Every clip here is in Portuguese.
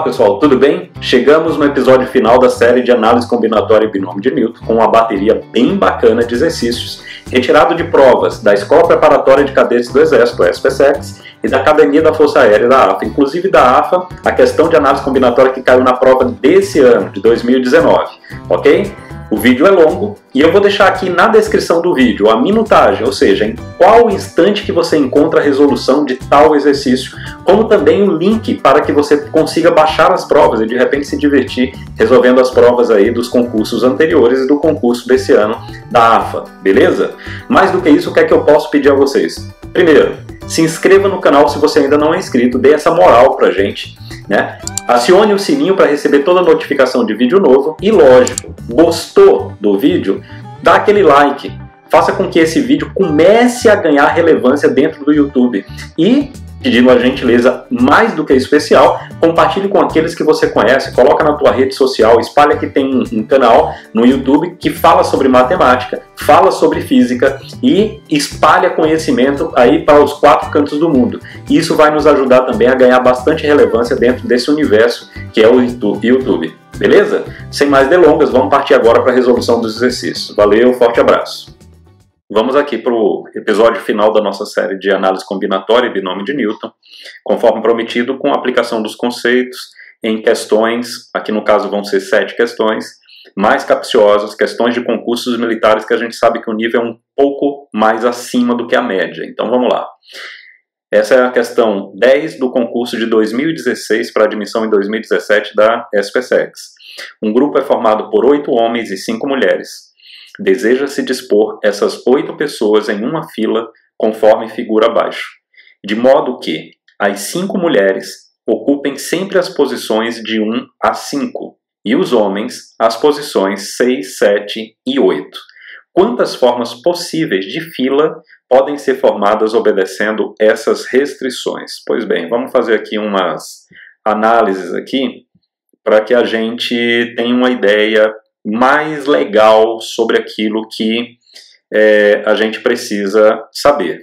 Olá pessoal, tudo bem? Chegamos no episódio final da série de análise combinatória e binômio de Newton com uma bateria bem bacana de exercícios retirado de provas da Escola Preparatória de Cadetes do Exército, SPSEX, e da Academia da Força Aérea da AFA, inclusive da AFA, a questão de análise combinatória que caiu na prova desse ano, de 2019, ok? O vídeo é longo e eu vou deixar aqui na descrição do vídeo a minutagem, ou seja, em qual instante que você encontra a resolução de tal exercício, como também o link para que você consiga baixar as provas e de repente se divertir resolvendo as provas aí dos concursos anteriores e do concurso desse ano da AFA, beleza? Mais do que isso, o que é que eu posso pedir a vocês? Primeiro, se inscreva no canal se você ainda não é inscrito, dê essa moral pra gente, né? Acione o sininho para receber toda a notificação de vídeo novo e, lógico, gostou do vídeo? Dá aquele like, faça com que esse vídeo comece a ganhar relevância dentro do YouTube e, pedindo a gentileza mais do que especial, compartilhe com aqueles que você conhece, coloca na tua rede social, espalha que tem um canal no YouTube que fala sobre matemática, fala sobre física e espalha conhecimento aí para os 4 cantos do mundo. Isso vai nos ajudar também a ganhar bastante relevância dentro desse universo que é o YouTube. Beleza? Sem mais delongas, vamos partir agora para a resolução dos exercícios. Valeu, forte abraço! Vamos aqui para o episódio final da nossa série de análise combinatória e binômio de Newton, conforme prometido, com a aplicação dos conceitos em questões, aqui no caso vão ser 7 questões, mais capciosas, questões de concursos militares que a gente sabe que o nível é um pouco mais acima do que a média. Então vamos lá. Essa é a questão 10 do concurso de 2016 para admissão em 2017 da SPSEX. Um grupo é formado por 8 homens e 5 mulheres. Deseja-se dispor essas 8 pessoas em uma fila, conforme figura abaixo, de modo que as 5 mulheres ocupem sempre as posições de 1 a 5 e os homens as posições 6, 7 e 8. Quantas formas possíveis de fila podem ser formadas obedecendo essas restrições? Pois bem, vamos fazer aqui umas análises aqui para que a gente tenha uma ideia mais legal sobre aquilo que a gente precisa saber.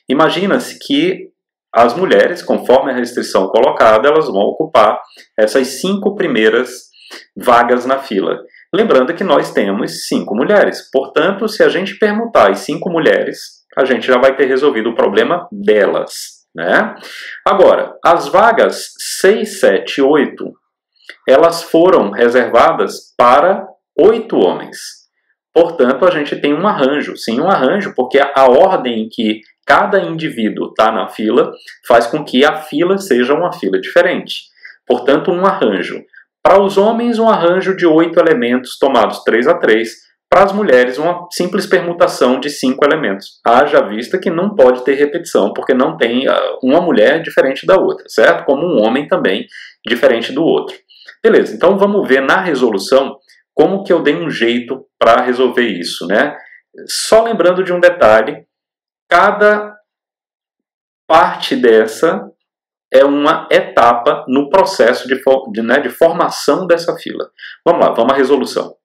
Imagina-se que as mulheres, conforme a restrição colocada, elas vão ocupar essas 5 primeiras vagas na fila. Lembrando que nós temos 5 mulheres, portanto, se a gente permutar as 5 mulheres, a gente já vai ter resolvido o problema delas, né? Agora, as vagas 6, 7 e 8, elas foram reservadas para 8 homens. Portanto, a gente tem um arranjo. Sim, um arranjo, porque a ordem em que cada indivíduo está na fila faz com que a fila seja uma fila diferente. Portanto, um arranjo. Para os homens, um arranjo de 8 elementos tomados 3 a 3. Para as mulheres, uma simples permutação de 5 elementos. Haja vista que não pode ter repetição, porque não tem uma mulher diferente da outra, certo? Como um homem também diferente do outro. Beleza, então vamos ver na resolução como que eu dei um jeito para resolver isso, né? Só lembrando de um detalhe, cada parte dessa é uma etapa no processo de formação dessa fila. Vamos lá, vamos à resolução.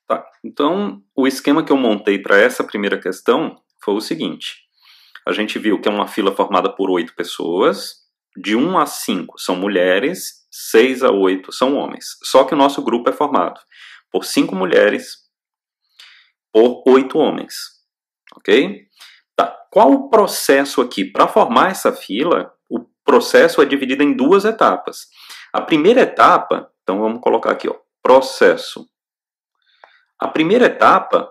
Tá, então o esquema que eu montei para essa primeira questão foi o seguinte. A gente viu que é uma fila formada por 8 pessoas, de 1 a 5 são mulheres, 6 a 8 são homens. Só que o nosso grupo é formado por 5 mulheres, por 8 homens. Ok? Tá. Qual o processo aqui? Para formar essa fila, o processo é dividido em 2 etapas. A primeira etapa, então vamos colocar aqui, ó, processo. A primeira etapa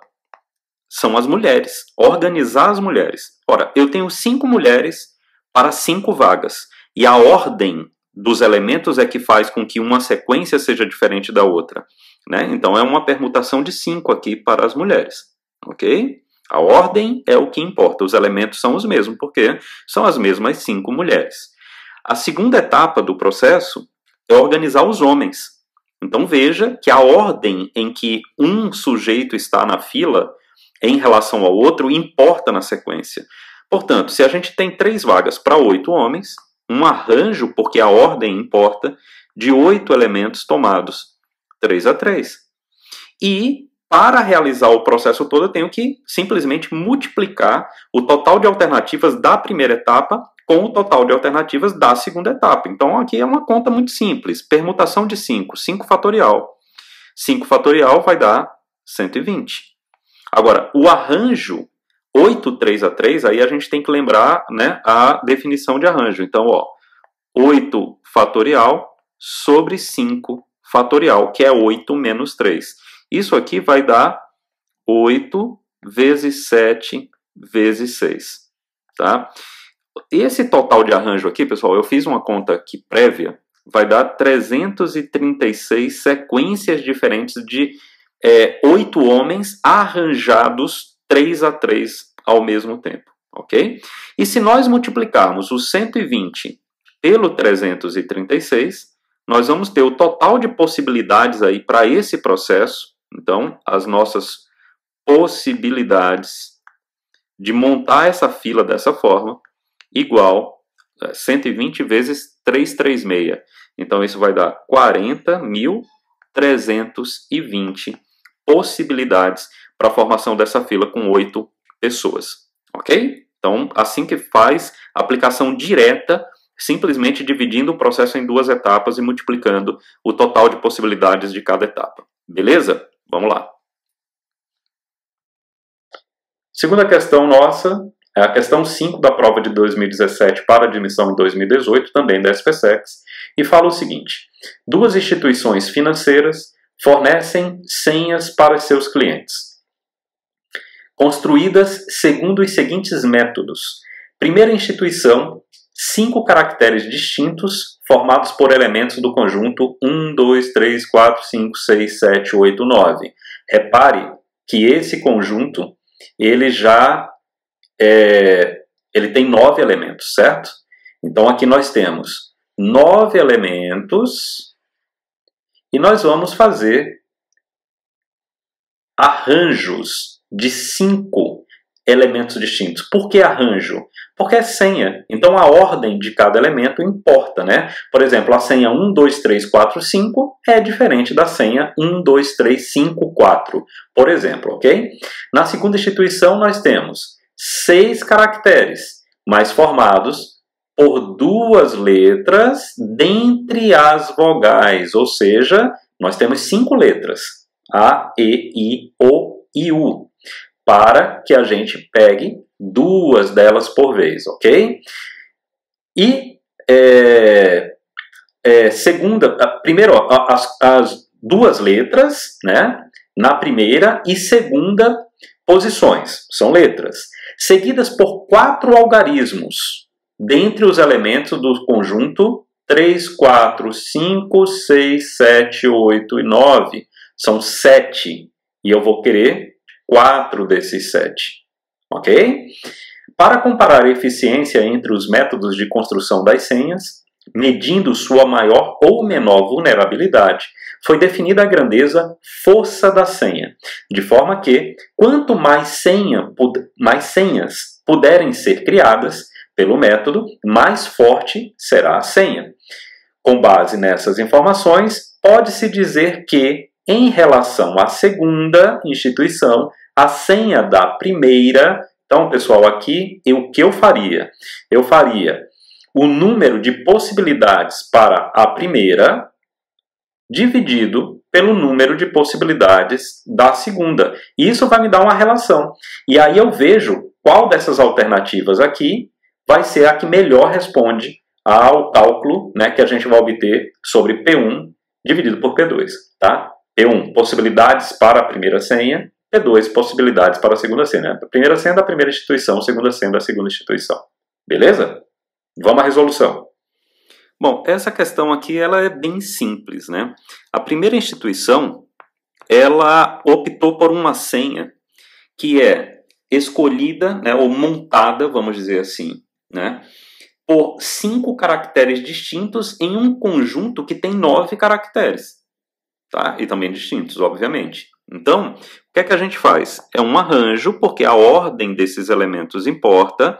são as mulheres, organizar as mulheres. Ora, eu tenho 5 mulheres para 5 vagas. E a ordem dos elementos é que faz com que uma sequência seja diferente da outra, né? Então é uma permutação de 5 aqui para as mulheres, ok? A ordem é o que importa, os elementos são os mesmos, porque são as mesmas 5 mulheres. A segunda etapa do processo é organizar os homens. Então veja que a ordem em que um sujeito está na fila em relação ao outro importa na sequência. Portanto, se a gente tem 3 vagas para 8 homens, um arranjo, porque a ordem importa, de 8 elementos tomados 3 a 3. E, para realizar o processo todo, eu tenho que simplesmente multiplicar o total de alternativas da primeira etapa com o total de alternativas da segunda etapa. Então, aqui é uma conta muito simples. Permutação de 5, 5 fatorial. 5 fatorial vai dar 120. Agora, o arranjo 8, 3 a 3, aí a gente tem que lembrar, né, a definição de arranjo. Então, ó, 8 fatorial sobre 5 fatorial, que é 8 menos 3. Isso aqui vai dar 8 vezes 7 vezes 6. Tá? Esse total de arranjo aqui, pessoal, eu fiz uma conta aqui prévia, vai dar 336 sequências diferentes de 8 homens arranjados 3 a 3 ao mesmo tempo, ok? E se nós multiplicarmos o 120 pelo 336, nós vamos ter o total de possibilidades aí para esse processo. Então, as nossas possibilidades de montar essa fila dessa forma, igual 120 vezes 336. Então, isso vai dar 40.320 possibilidades para a formação dessa fila com 8 pessoas, ok? Então, assim que faz a aplicação direta, simplesmente dividindo o processo em 2 etapas e multiplicando o total de possibilidades de cada etapa. Beleza? Vamos lá. Segunda questão nossa é a questão 5 da prova de 2017 para admissão em 2018, também da SPSEX, e fala o seguinte: 2 instituições financeiras fornecem senhas para seus clientes, construídas segundo os seguintes métodos. Primeira instituição, 5 caracteres distintos formados por elementos do conjunto 1, 2, 3, 4, 5, 6, 7, 8, 9. Repare que esse conjunto ele já ele tem 9 elementos, certo? Então aqui nós temos 9 elementos e nós vamos fazer arranjos de 5 elementos distintos. Por que arranjo? Porque é senha. Então a ordem de cada elemento importa, né? Por exemplo, a senha 1, 2, 3, 4, 5 é diferente da senha 1, 2, 3, 5, 4, por exemplo, ok? Na segunda instituição nós temos 6 caracteres, mas formados por 2 letras dentre as vogais, ou seja, nós temos 5 letras, A, E, I, O e U, para que a gente pegue 2 delas por vez, ok? E primeiro, as 2 letras, né, na primeira e segunda posições, são letras, seguidas por 4 algarismos, dentre os elementos do conjunto 3, 4, 5, 6, 7, 8 e 9. São 7, e eu vou querer 4 desses 7, ok? Para comparar a eficiência entre os métodos de construção das senhas, medindo sua maior ou menor vulnerabilidade, foi definida a grandeza força da senha, de forma que, quanto mais senhas puderem ser criadas pelo método, mais forte será a senha. Com base nessas informações, pode-se dizer que, em relação à segunda instituição, a senha da primeira... Então, pessoal, aqui, o que eu faria? Eu faria o número de possibilidades para a primeira dividido pelo número de possibilidades da segunda. E isso vai me dar uma relação. E aí eu vejo qual dessas alternativas aqui vai ser a que melhor responde ao cálculo, né, que a gente vai obter sobre P1 dividido por P2. Tá? P1, possibilidades para a primeira senha. P2, possibilidades para a segunda senha. A primeira senha da primeira instituição, a segunda senha da segunda instituição. Beleza? Vamos à resolução. Bom, essa questão aqui ela é bem simples, né? A primeira instituição, ela optou por uma senha que é escolhida, né, ou montada, vamos dizer assim, né, por 5 caracteres distintos em um conjunto que tem 9 caracteres, tá? E também distintos, obviamente. Então, o que é que a gente faz? É um arranjo, porque a ordem desses elementos importa,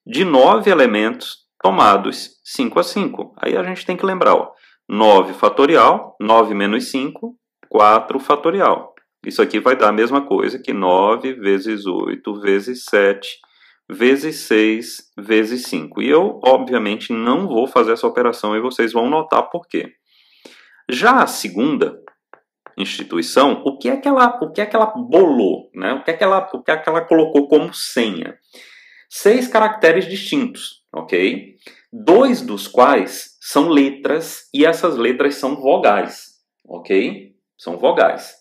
de 9 elementos tomados 5 a 5. Aí a gente tem que lembrar, ó, 9 fatorial, 9 menos 5, 4 fatorial. Isso aqui vai dar a mesma coisa que 9 vezes 8 vezes 7 vezes 6 vezes 5. E eu, obviamente, não vou fazer essa operação e vocês vão notar por quê. Já a segunda instituição, o que é que ela bolou, né? O que é que ela colocou como senha? 6 caracteres distintos, ok? 2 dos quais são letras e essas letras são vogais, ok? São vogais.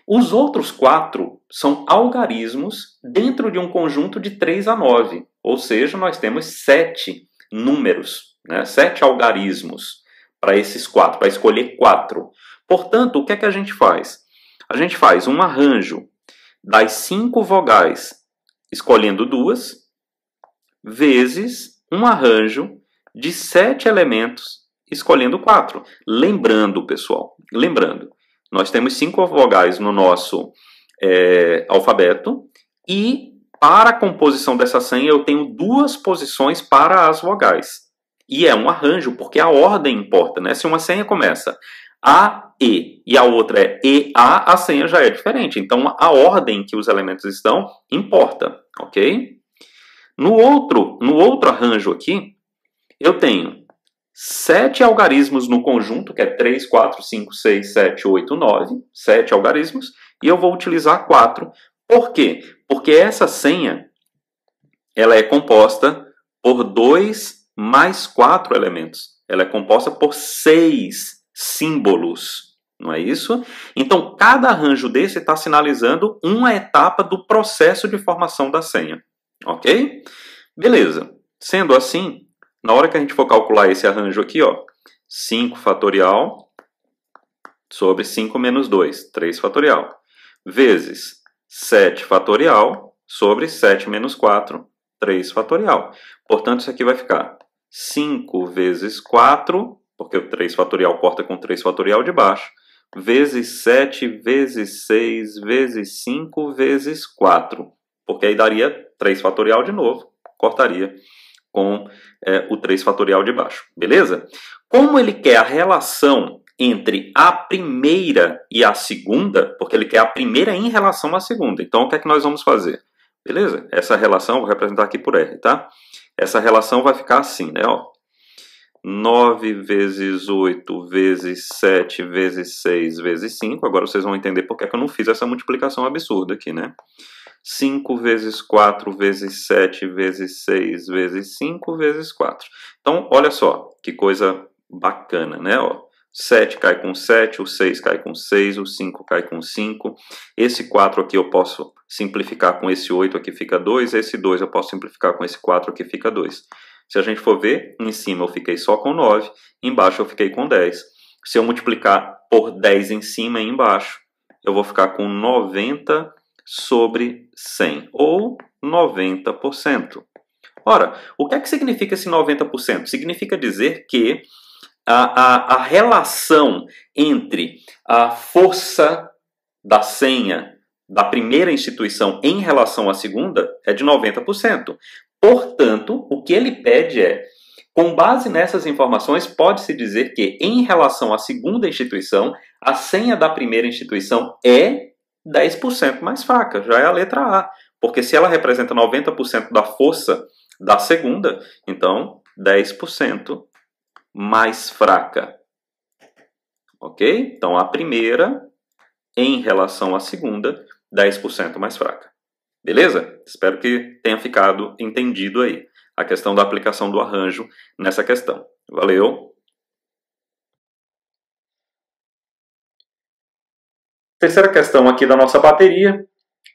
Os outros 4 são algarismos dentro de um conjunto de 3 a 9, ou seja, nós temos 7 números, né? 7 algarismos para esses 4, para escolher 4. Portanto, o que é que a gente faz? A gente faz um arranjo das 5 vogais escolhendo 2, vezes um arranjo de 7 elementos escolhendo 4. Lembrando, pessoal, nós temos 5 vogais no nosso alfabeto e para a composição dessa senha eu tenho 2 posições para as vogais. E é um arranjo, porque a ordem importa, né? Se uma senha começa A, E e a outra é E, A senha já é diferente. Então a ordem que os elementos estão importa, ok? No outro arranjo aqui, eu tenho 7 algarismos no conjunto, que é 3, 4, 5, 6, 7, 8, 9. 7 algarismos. E eu vou utilizar 4. Por quê? Porque essa senha ela é composta por 2 mais 4 elementos. Ela é composta por 6 símbolos. Não é isso? Então, cada arranjo desse está sinalizando uma etapa do processo de formação da senha. Ok? Beleza. Sendo assim, na hora que a gente for calcular esse arranjo aqui, ó, 5 fatorial sobre 5 menos 2, 3 fatorial, vezes 7 fatorial sobre 7 menos 4, 3 fatorial. Portanto, isso aqui vai ficar 5 vezes 4, porque o 3 fatorial corta com 3 fatorial de baixo, vezes 7 vezes 6 vezes 5 vezes 4. Porque aí daria 3 fatorial de novo, cortaria com o 3 fatorial de baixo. Beleza? Como ele quer a relação entre a primeira e a segunda, porque ele quer a primeira em relação à segunda. Então, o que é que nós vamos fazer? Beleza? Essa relação, vou representar aqui por R, tá? Essa relação vai ficar assim, né? Ó, 9 vezes 8 vezes 7 vezes 6 vezes 5. Agora vocês vão entender por que eu não fiz essa multiplicação absurda aqui, né? 5 vezes 4 vezes 7 vezes 6 vezes 5 vezes 4. Então, olha só que coisa bacana, né? Ó, 7 cai com 7, o 6 cai com 6, o 5 cai com 5. Esse 4 aqui eu posso simplificar com esse 8, aqui fica 2. Esse 2 eu posso simplificar com esse 4, aqui fica 2. Se a gente for ver, em cima eu fiquei só com 9, embaixo eu fiquei com 10. Se eu multiplicar por 10 em cima e embaixo, eu vou ficar com 90 sobre 100, ou 90%. Ora, o que é que significa esse 90%? Significa dizer que a relação entre a força da senha da primeira instituição em relação à segunda é de 90%. Portanto, o que ele pede é, com base nessas informações, pode-se dizer que, em relação à segunda instituição, a senha da primeira instituição é 10% mais fraca, já é a letra A. Porque se ela representa 90% da força da segunda, então 10% mais fraca. Ok? Então a primeira, em relação à segunda, 10% mais fraca. Beleza? Espero que tenha ficado entendido aí a questão da aplicação do arranjo nessa questão. Valeu! Terceira questão aqui da nossa bateria,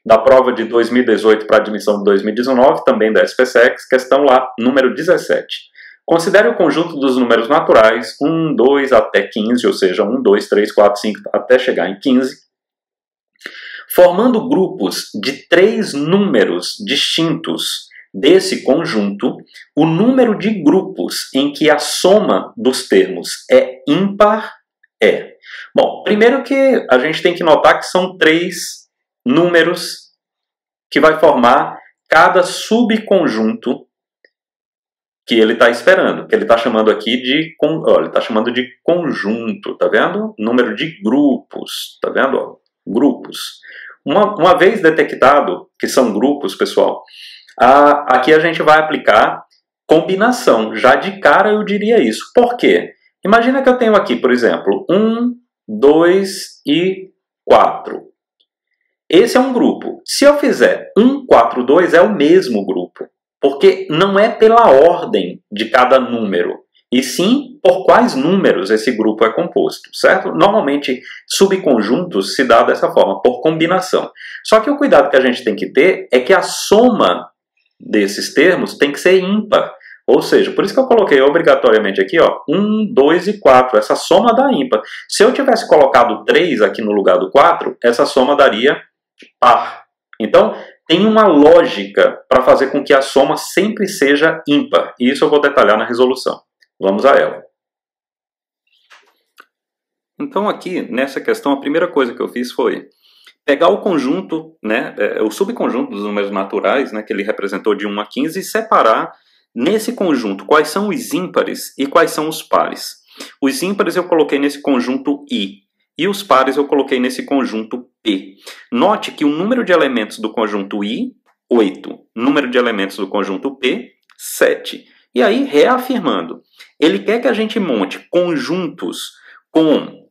da prova de 2018 para admissão de 2019, também da SPSEC, questão lá, número 17. Considere o conjunto dos números naturais 1, 2 até 15, ou seja, 1, 2, 3, 4, 5 até chegar em 15, formando grupos de 3 números distintos desse conjunto. O número de grupos em que a soma dos termos é ímpar é... Bom, primeiro que a gente tem que notar que são 3 números que vai formar cada subconjunto que ele está esperando, que ele está chamando aqui de, ele está chamando de conjunto, tá vendo? Número de grupos, tá vendo? Ó, grupos. Uma vez detectado que são grupos, pessoal, Aqui a gente vai aplicar combinação. Já de cara eu diria isso. Por quê? Imagina que eu tenho aqui, por exemplo, 1, 2 e 4. Esse é um grupo. Se eu fizer 1, 4, 2, é o mesmo grupo. Porque não é pela ordem de cada número, e sim por quais números esse grupo é composto, certo? Normalmente, subconjuntos se dá dessa forma, por combinação. Só que o cuidado que a gente tem que ter é que a soma desses termos tem que ser ímpar. Ou seja, por isso que eu coloquei obrigatoriamente aqui, ó, 1, 2 e 4, essa soma dá ímpar. Se eu tivesse colocado 3 aqui no lugar do 4, essa soma daria par. Então, tem uma lógica para fazer com que a soma sempre seja ímpar. E isso eu vou detalhar na resolução. Vamos a ela. Então, aqui, nessa questão, a primeira coisa que eu fiz foi pegar o conjunto, né, o subconjunto dos números naturais, né, que ele representou de 1 a 15, e separar nesse conjunto quais são os ímpares e quais são os pares. Os ímpares eu coloquei nesse conjunto I, e os pares eu coloquei nesse conjunto P. Note que o número de elementos do conjunto I, 8. Número de elementos do conjunto P, 7. E aí, reafirmando, ele quer que a gente monte conjuntos com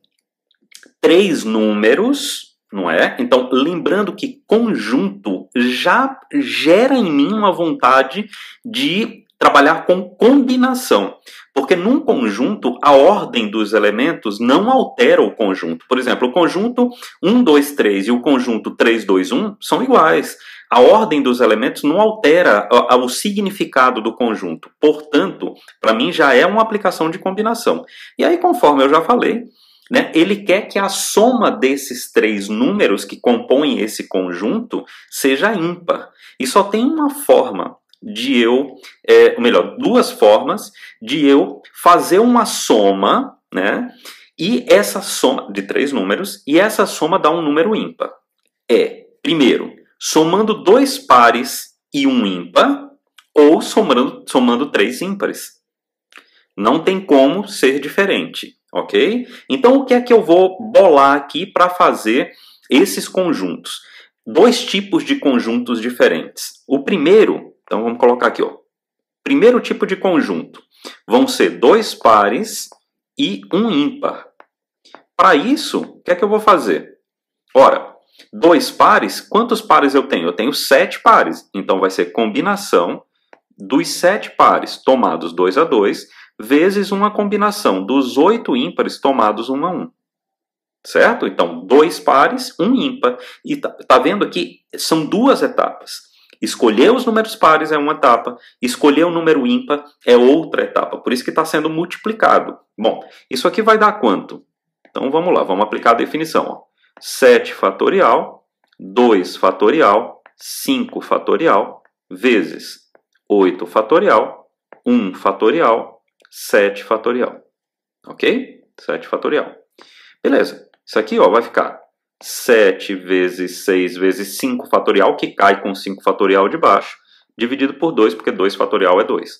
3 números, não é? Então, lembrando que conjunto já gera em mim uma vontade de trabalhar com combinação. Porque num conjunto, a ordem dos elementos não altera o conjunto. Por exemplo, o conjunto 1, 2, 3 e o conjunto 3, 2, 1 são iguais. A ordem dos elementos não altera o significado do conjunto. Portanto, para mim já é uma aplicação de combinação. E aí, conforme eu já falei, né, ele quer que a soma desses 3 números que compõem esse conjunto seja ímpar. E só tem uma forma de eu, ou melhor, 2 formas de eu fazer uma soma, né, e essa soma de 3 números, e essa soma dá um número ímpar. Primeiro, somando 2 pares e um ímpar, ou somando 3 ímpares. Não tem como ser diferente, ok? Então, o que é que eu vou bolar aqui para fazer esses conjuntos? 2 tipos de conjuntos diferentes. O primeiro, então vamos colocar aqui, ó. Primeiro tipo de conjunto vão ser 2 pares e um ímpar. Para isso, o que é que eu vou fazer? Ora, 2 pares, quantos pares eu tenho? Eu tenho 7 pares. Então, vai ser combinação dos 7 pares tomados 2 a 2, vezes uma combinação dos 8 ímpares tomados 1 a 1. Certo? Então, 2 pares, um ímpar. E tá vendo aqui? São 2 etapas. Escolher os números pares é uma etapa, escolher o número ímpar é outra etapa. Por isso que está sendo multiplicado. Bom, isso aqui vai dar quanto? Então, vamos lá, vamos aplicar a definição. Ó. 7 fatorial, 2 fatorial, 5 fatorial, vezes 8 fatorial, 1 fatorial, 7 fatorial. Ok? 7 fatorial. Beleza. Isso aqui ó, vai ficar 7 vezes 6 vezes 5 fatorial, que cai com 5 fatorial de baixo, dividido por 2, porque 2 fatorial é 2.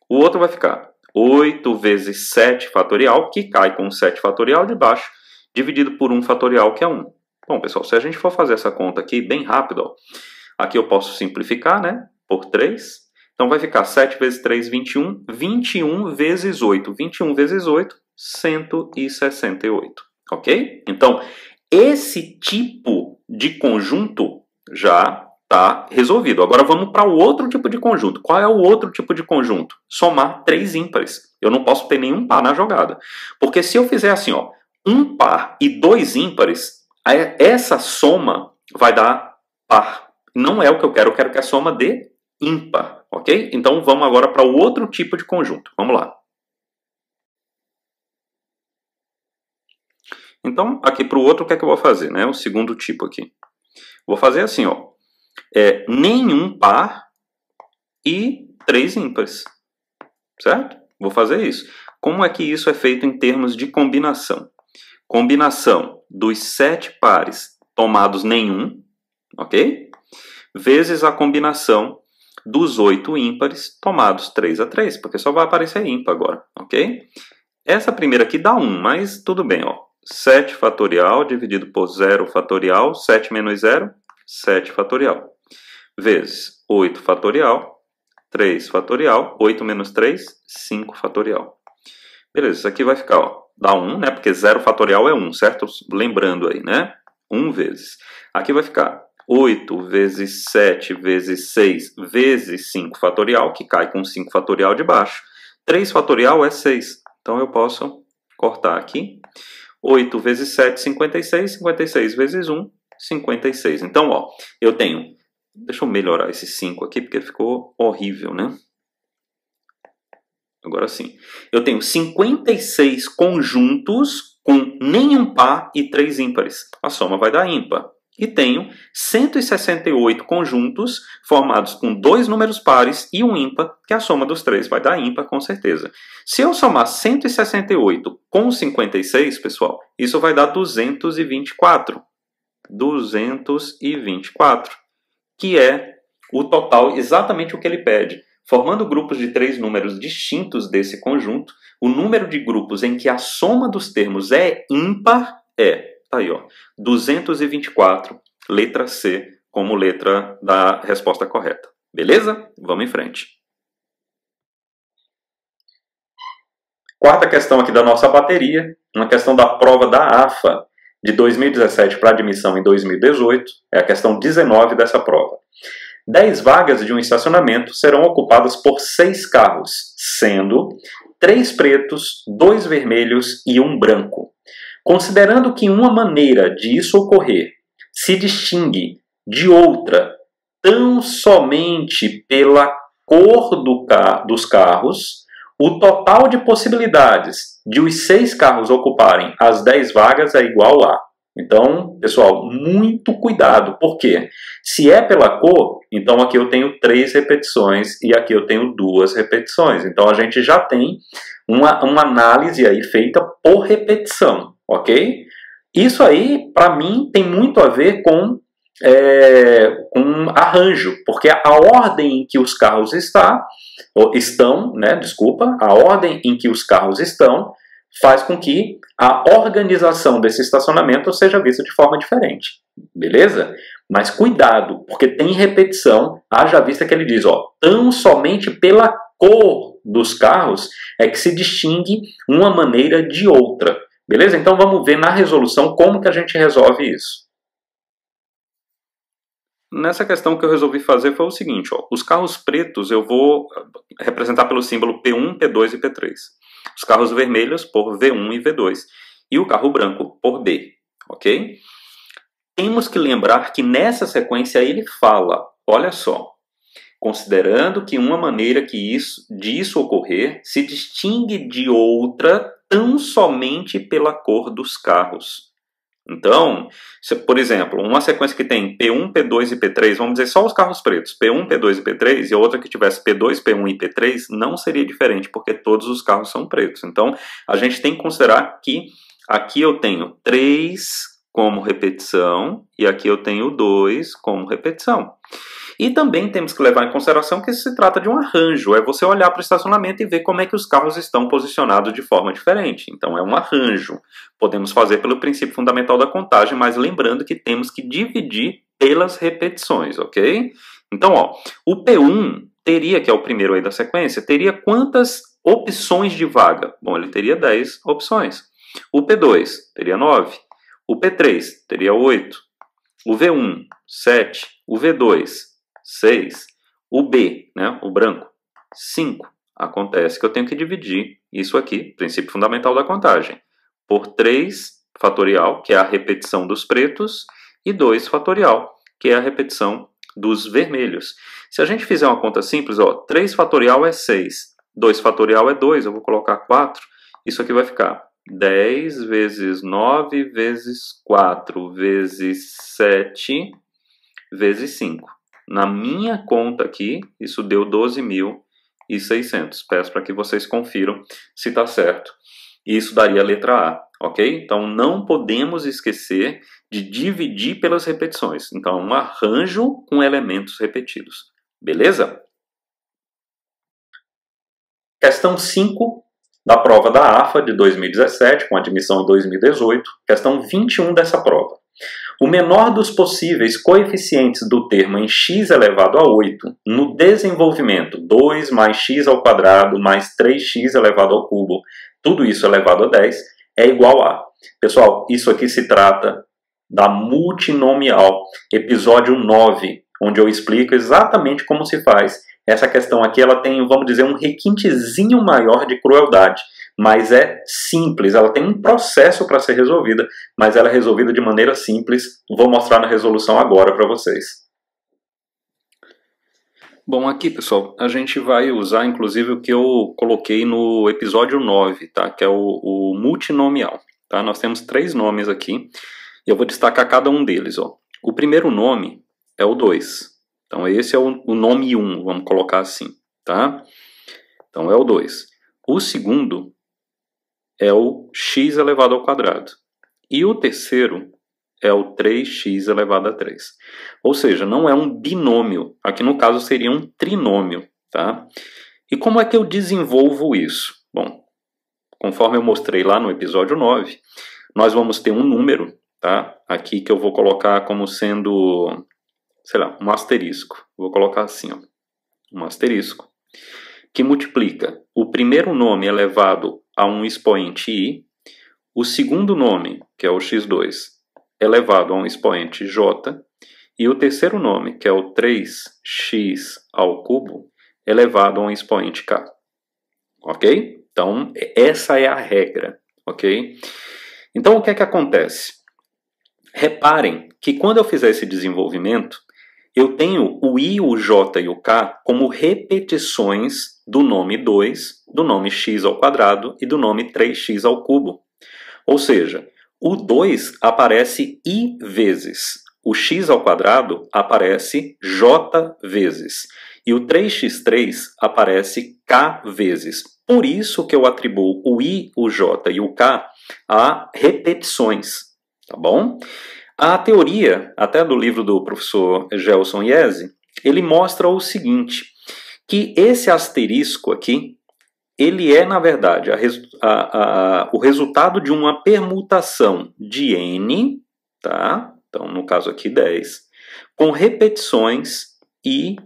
O outro vai ficar 8 vezes 7 fatorial, que cai com 7 fatorial de baixo, dividido por 1 fatorial, que é 1. Bom, pessoal, se a gente for fazer essa conta aqui bem rápido, ó, aqui eu posso simplificar, né, por 3. Então vai ficar 7 vezes 3, 21. 21 vezes 8. 21 vezes 8, 168. Ok? Então, esse tipo de conjunto já está resolvido. Agora vamos para o outro tipo de conjunto. Qual é o outro tipo de conjunto? Somar 3 ímpares. Eu não posso ter nenhum par na jogada. Porque se eu fizer assim, ó, um par e 2 ímpares, essa soma vai dar par. Não é o que eu quero que a soma dê ímpar. Ok? Então vamos agora para o outro tipo de conjunto. Vamos lá. Então, aqui para o outro, o que é que eu vou fazer? Né? O segundo tipo aqui. Vou fazer assim, ó. Nenhum par e 3 ímpares. Certo? Vou fazer isso. Como é que isso é feito em termos de combinação? Combinação dos 7 pares tomados nenhum, ok? Vezes a combinação dos 8 ímpares tomados 3 a 3, porque só vai aparecer ímpar agora, ok? Essa primeira aqui dá 1, mas tudo bem, ó. 7 fatorial dividido por 0 fatorial, 7 menos 0, 7 fatorial. vezes 8 fatorial, 3 fatorial, 8 menos 3, 5 fatorial. Beleza, isso aqui vai ficar, ó, dá 1, né? Porque 0 fatorial é 1, certo? Lembrando aí, né? 1 vezes. Aqui vai ficar 8 vezes 7 vezes 6 vezes 5 fatorial, que cai com 5 fatorial de baixo. 3 fatorial é 6. Então eu posso cortar aqui. 8 vezes 7, 56. 56 vezes 1, 56. Então, ó, eu tenho... Deixa eu melhorar esse 5 aqui, porque ficou horrível, né? Agora sim. Eu tenho 56 conjuntos com nenhum par e 3 ímpares. A soma vai dar ímpar. E tenho 168 conjuntos formados com 2 números pares e um ímpar, que a soma dos 3 vai dar ímpar, com certeza. Se eu somar 168 com 56, pessoal, isso vai dar 224. 224, que é o total, exatamente o que ele pede. Formando grupos de 3 números distintos desse conjunto, o número de grupos em que a soma dos termos é ímpar é, tá aí, ó, 224, letra C, como letra da resposta correta. Beleza? Vamos em frente. Quarta questão aqui da nossa bateria, uma questão da prova da AFA de 2017 para admissão em 2018, é a questão 19 dessa prova. 10 vagas de um estacionamento serão ocupadas por 6 carros, sendo 3 pretos, 2 vermelhos e 1 branco. Considerando que uma maneira de isso ocorrer se distingue de outra tão somente pela cor dos carros, o total de possibilidades de os 6 carros ocuparem as 10 vagas é igual a... Então, pessoal, muito cuidado, porque se é pela cor, então aqui eu tenho 3 repetições e aqui eu tenho 2 repetições. Então a gente já tem uma análise aí feita por repetição, ok? Isso aí, para mim, tem muito a ver com arranjo, porque a ordem em que os carros estão, a ordem em que os carros estão faz com que a organização desse estacionamento seja vista de forma diferente, beleza? Mas cuidado, porque tem repetição, haja vista que ele diz, ó, tão somente pela cor dos carros é que se distingue uma maneira de outra, beleza? Então vamos ver na resolução como que a gente resolve isso. Nessa questão que eu resolvi fazer foi o seguinte, ó, os carros pretos eu vou representar pelo símbolo P1, P2 e P3. Os carros vermelhos por V1 e V2. E o carro branco por B, ok? Temos que lembrar que nessa sequência ele fala, olha só, considerando que uma maneira disso ocorrer se distingue de outra tão somente pela cor dos carros. Então, por exemplo, uma sequência que tem P1, P2 e P3, vamos dizer só os carros pretos, P1, P2 e P3, e a outra que tivesse P2, P1 e P3, não seria diferente, porque todos os carros são pretos. Então, a gente tem que considerar que aqui eu tenho 3 como repetição, e aqui eu tenho 2 como repetição. E também temos que levar em consideração que isso se trata de um arranjo, é você olhar para o estacionamento e ver como é que os carros estão posicionados de forma diferente. Então é um arranjo. Podemos fazer pelo princípio fundamental da contagem, mas lembrando que temos que dividir pelas repetições, ok? Então, ó, o P1 teria, que é o primeiro aí da sequência, teria quantas opções de vaga? Bom, ele teria 10 opções. O P2 teria 9. O P3 teria 8. O V1, 7. O V2, 6. O B, né, o branco, 5. Acontece que eu tenho que dividir isso aqui, princípio fundamental da contagem, por 3 fatorial, que é a repetição dos pretos, e 2 fatorial, que é a repetição dos vermelhos. Se a gente fizer uma conta simples, ó, 3 fatorial é 6, 2 fatorial é 2, eu vou colocar 4, isso aqui vai ficar 10 vezes 9 vezes 4 vezes 7 vezes 5. Na minha conta aqui, isso deu 12.600. Peço para que vocês confiram se está certo. Isso daria a letra A, ok? Então, não podemos esquecer de dividir pelas repetições. Então, um arranjo com elementos repetidos. Beleza? Questão 5 da prova da AFA de 2017, com admissão em 2018. Questão 21 dessa prova. O menor dos possíveis coeficientes do termo em x elevado a 8, no desenvolvimento 2 mais x ao quadrado mais 3x elevado ao cubo, tudo isso elevado a 10, é igual a... Pessoal, isso aqui se trata da multinomial, episódio 9, onde eu explico exatamente como se faz. Essa questão aqui, ela tem, vamos dizer, um requintezinho maior de crueldade, mas é simples, ela tem um processo para ser resolvida, mas ela é resolvida de maneira simples. Vou mostrar na resolução agora para vocês. Bom, aqui, pessoal, a gente vai usar, inclusive, o que eu coloquei no episódio 9, tá? Que é o multinomial. Tá? Nós temos 3 nomes aqui, e eu vou destacar cada um deles. Ó. O primeiro nome é o 2. Então, esse é o nome 1, vamos colocar assim. Tá? Então, é o 2. O segundo é o x elevado ao quadrado. E o terceiro é o 3x elevado a 3. Ou seja, não é um binômio. Aqui no caso seria um trinômio. Tá? E como é que eu desenvolvo isso? Bom, conforme eu mostrei lá no episódio 9, nós vamos ter um número, tá? Aqui que eu vou colocar como sendo, sei lá, um asterisco. Vou colocar assim, ó, um asterisco, que multiplica o primeiro nome elevado a um expoente i, o segundo nome, que é o x2, elevado a um expoente j, e o terceiro nome, que é o 3x ao cubo, elevado a um expoente k. Ok? Então, essa é a regra. Ok? Então, o que é que acontece? Reparem que quando eu fizer esse desenvolvimento, eu tenho o i, o j e o k como repetições do nome 2, do nome x ao quadrado e do nome 3x ao cubo. Ou seja, o 2 aparece i vezes, o x ao quadrado aparece j vezes e o 3x3 aparece k vezes. Por isso que eu atribuo o i, o j e o k a repetições, tá bom? A teoria, até do livro do professor Gelson Iese, ele mostra o seguinte, que esse asterisco aqui, ele é, na verdade, o resultado de uma permutação de n, tá? Então, no caso aqui, 10, com repetições i,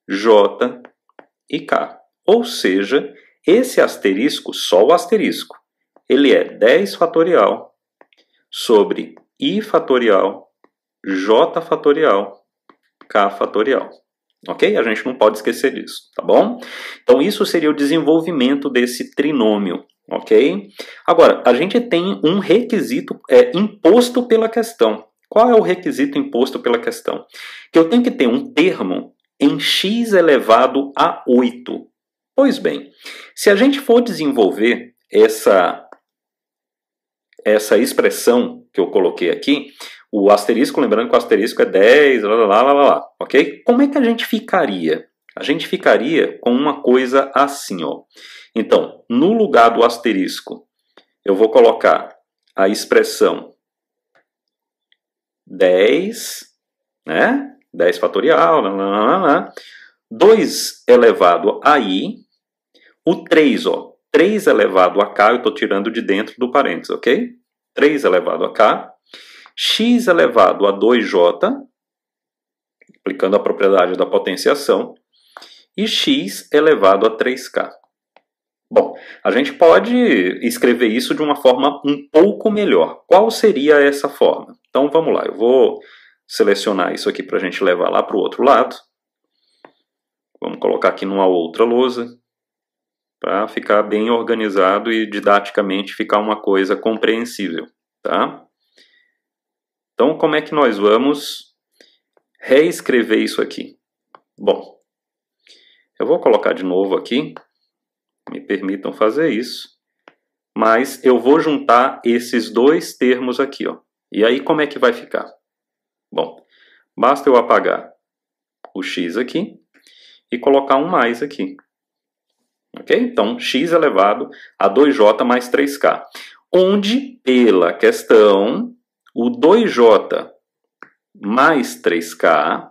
j e k. Ou seja, esse asterisco, só o asterisco, ele é 10 fatorial sobre i fatorial, j fatorial, k fatorial. Ok? A gente não pode esquecer disso, tá bom? Então, isso seria o desenvolvimento desse trinômio, ok? Agora, a gente tem um requisito imposto pela questão. Qual é o requisito imposto pela questão? Que eu tenho que ter um termo em x elevado a 8. Pois bem, se a gente for desenvolver essa expressão que eu coloquei aqui, o asterisco, lembrando que o asterisco é 10, ok? Como é que a gente ficaria? A gente ficaria com uma coisa assim, ó. Então, no lugar do asterisco, eu vou colocar a expressão 10, né? 10 fatorial, 2 elevado a i, o 3, ó, 3 elevado a k, eu estou tirando de dentro do parênteses, ok? 3 elevado a k, x elevado a 2j, aplicando a propriedade da potenciação, e x elevado a 3k. Bom, a gente pode escrever isso de uma forma um pouco melhor. Qual seria essa forma? Então vamos lá, eu vou selecionar isso aqui para a gente levar lá para o outro lado. Vamos colocar aqui numa outra lousa, para ficar bem organizado e didaticamente ficar uma coisa compreensível, tá? Então, como é que nós vamos reescrever isso aqui? Bom, eu vou colocar de novo aqui, me permitam fazer isso, mas eu vou juntar esses dois termos aqui, ó. E aí, como é que vai ficar? Bom, basta eu apagar o x aqui e colocar um mais aqui. Ok? Então, x elevado a 2j mais 3k. Onde, pela questão, o 2j mais 3k,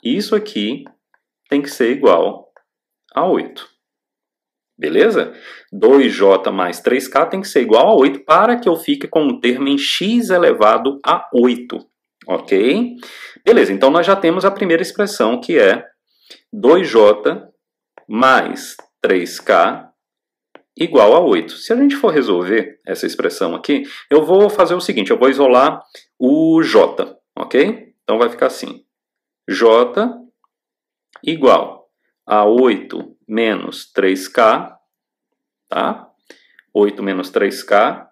isso aqui tem que ser igual a 8. Beleza? 2j mais 3k tem que ser igual a 8 para que eu fique com o termo em x elevado a 8. Ok? Beleza, então nós já temos a primeira expressão, que é 2j mais 3k igual a 8. Se a gente for resolver essa expressão aqui, eu vou fazer o seguinte, eu vou isolar o j, ok? Então vai ficar assim, j igual a 8 menos 3k, tá? 8 menos 3k.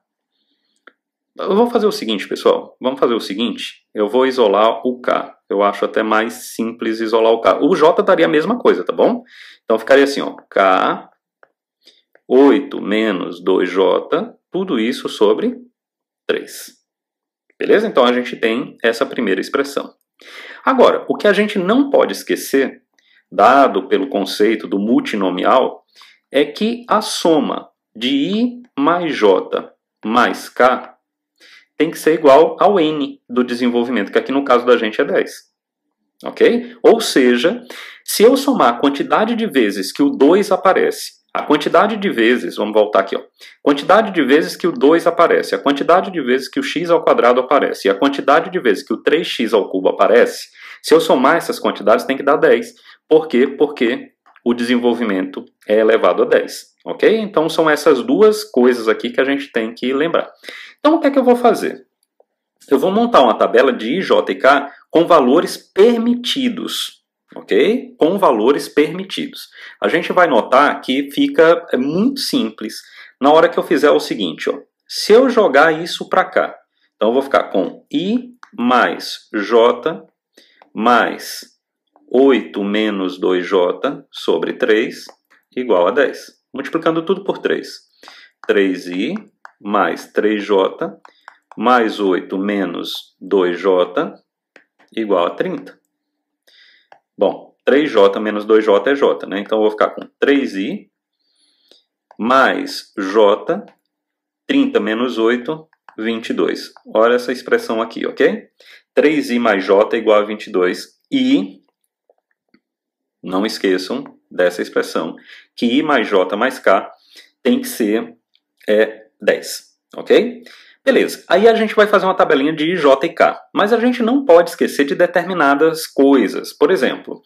Eu vou fazer o seguinte, pessoal, vamos fazer o seguinte, eu vou isolar o k. Eu acho até mais simples isolar o k. O j daria a mesma coisa, tá bom? Então ficaria assim, ó, k 8 menos 2j, tudo isso sobre 3. Beleza? Então a gente tem essa primeira expressão. Agora, o que a gente não pode esquecer, dado pelo conceito do multinomial, é que a soma de i mais j mais k tem que ser igual ao n do desenvolvimento, que aqui no caso da gente é 10. Ok? Ou seja, se eu somar a quantidade de vezes que o 2 aparece, a quantidade de vezes, vamos voltar aqui, ó, quantidade de vezes que o 2 aparece, a quantidade de vezes que o x ao quadrado aparece e a quantidade de vezes que o 3x ao cubo aparece, se eu somar essas quantidades tem que dar 10. Por quê? Porque o desenvolvimento é elevado a 10. Ok? Então são essas duas coisas aqui que a gente tem que lembrar. Então o que é que eu vou fazer? Eu vou montar uma tabela de i, j e k com valores permitidos. Ok? Com valores permitidos. A gente vai notar que fica muito simples na hora que eu fizer o seguinte, ó. Se eu jogar isso para cá, então eu vou ficar com i mais j mais 8 menos 2j sobre 3 igual a 10. Multiplicando tudo por 3. 3i mais 3j mais 8 menos 2j igual a 30. Bom, 3j menos 2j é j, né? Então eu vou ficar com 3i mais j, 30 menos 8, 22. Olha essa expressão aqui, ok? 3i mais j igual a 22. E, não esqueçam dessa expressão, que i mais j mais k tem que ser 10, ok? Beleza, aí a gente vai fazer uma tabelinha de i, j e k, mas a gente não pode esquecer de determinadas coisas. Por exemplo,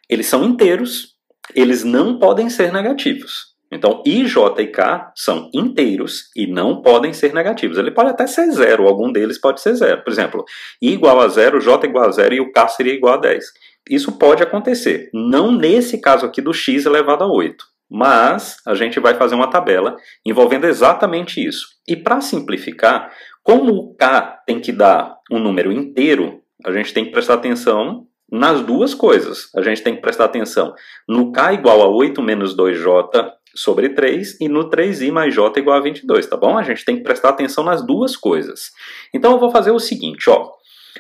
eles são inteiros, eles não podem ser negativos. Então, i, j e k são inteiros e não podem ser negativos. Ele pode até ser zero, algum deles pode ser zero. Por exemplo, i igual a 0, j igual a 0 e o k seria igual a 10. Isso pode acontecer, não nesse caso aqui do x elevado a 8. Mas a gente vai fazer uma tabela envolvendo exatamente isso. E para simplificar, como o k tem que dar um número inteiro, a gente tem que prestar atenção nas duas coisas. A gente tem que prestar atenção no k igual a 8 menos 2j sobre 3 e no 3i mais j igual a 22, tá bom? A gente tem que prestar atenção nas duas coisas. Então eu vou fazer o seguinte, ó.